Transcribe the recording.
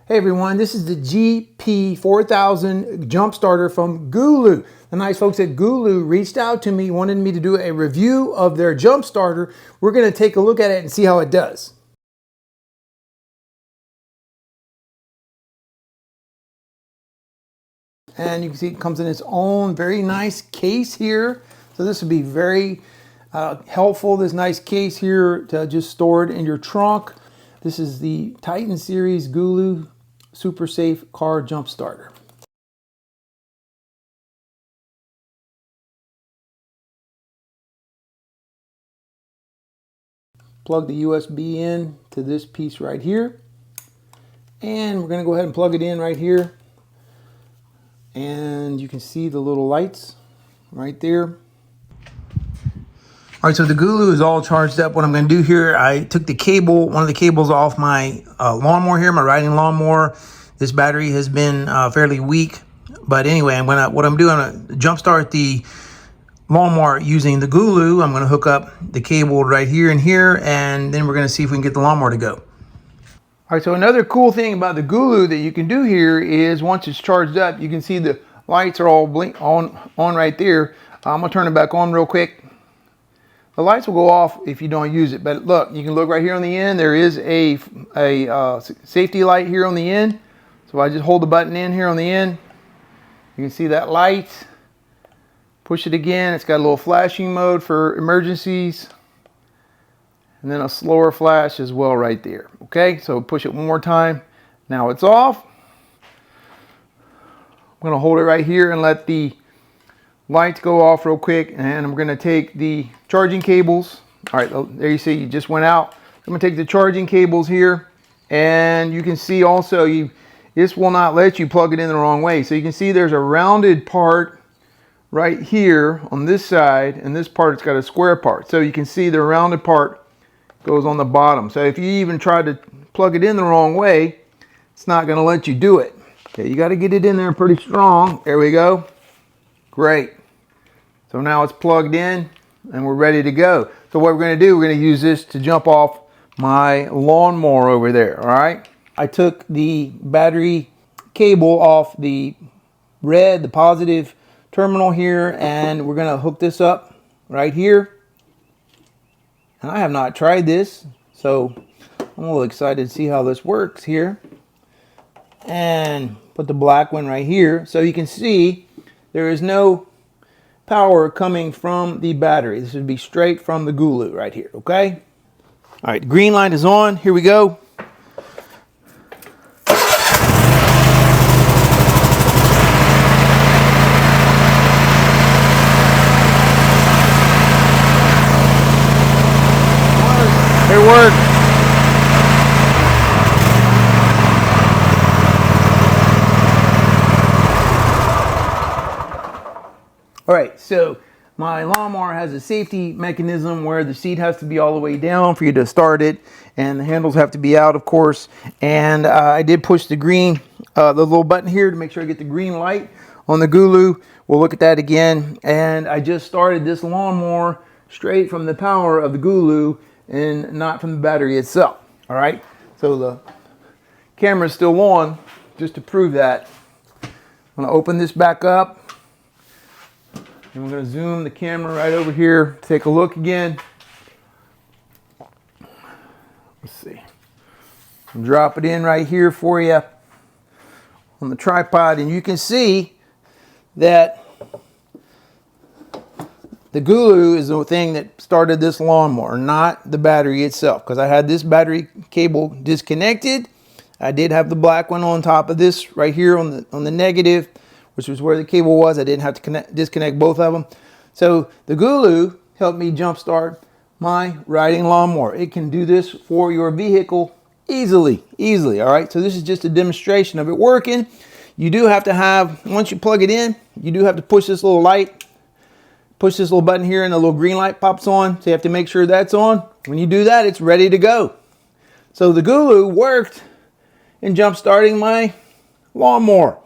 Hey everyone, this is the GP4000 Jump Starter from GOOLOO. The nice folks at GOOLOO reached out to me, wanted me to do a review of their Jump Starter. We're going to take a look at it and see how it does. And you can see it comes in its own very nice case here. So this would be very helpful, this nice case here to just store it in your trunk. This is the Titan Series GOOLOO SuperSafe car jump starter. Plug the USB in to this piece right here. And we're going to go ahead and plug it in right here. And you can see the little lights right there. All right, so the GOOLOO is all charged up. What I'm going to do here, I took the cable, one of the cables off my lawnmower here, my riding lawnmower. This battery has been fairly weak, but anyway, what I'm doing, I'm gonna jump start the lawnmower using the GOOLOO. I'm going to hook up the cable right here and here, and then we're going to see if we can get the lawnmower to go. All right, so another cool thing about the GOOLOO that you can do here is once it's charged up, you can see the lights are all blink on right there. I'm going to turn it back on real quick. The lights will go off if you don't use it, but look, you can look right here on the end. There is a safety light here on the end. So I just hold the button in here on the end. You can see that light. Push it again. It's got a little flashing mode for emergencies. And then a slower flash as well right there. Okay, so push it one more time. Now it's off. I'm going to hold it right here and let the lights go off real quick, and I'm going to take the charging cables. All right, there you see you just went out. I'm going to take the charging cables here, and you can see also this will not let you plug it in the wrong way. So you can see there's a rounded part right here on this side, and this part it's got a square part. So you can see the rounded part goes on the bottom. So if you even try to plug it in the wrong way, it's not going to let you do it. Okay, you got to get it in there pretty strong. There we go. Great. So now it's plugged in and we're ready to go. So what we're going to do, we're going to use this to jump off my lawnmower over there. All right. I took the battery cable off the positive terminal here, and we're going to hook this up right here. And I have not tried this, so I'm a little excited to see how this works here. And put the black one right here. So you can see there is no power coming from the battery. This would be straight from the GOOLOO right here, okay? All right, the green light is on. Here we go. It worked. All right, so my lawnmower has a safety mechanism where the seat has to be all the way down for you to start it, and the handles have to be out, of course. And I did push the green, the little button here to make sure I get the green light on the GOOLOO. We'll look at that again. And I just started this lawnmower straight from the power of the GOOLOO and not from the battery itself. All right, so the camera's still on just to prove that. I'm gonna open this back up. And we're going to zoom the camera right over here, take a look again. Let's see. I'll drop it in right here for you on the tripod, and you can see that the GOOLOO is the thing that started this lawnmower, not the battery itself, because I had this battery cable disconnected. I did have the black one on top of this right here on the negative, which was where the cable was. I didn't have to disconnect both of them. So the GOOLOO helped me jumpstart my riding lawnmower. It can do this for your vehicle easily. All right, so this is just a demonstration of it working. You do have to have, once you plug it in, you do have to push this little light, push this little button here, and the little green light pops on. So you have to make sure that's on. When you do that, it's ready to go. So the GOOLOO worked in jump starting my lawnmower.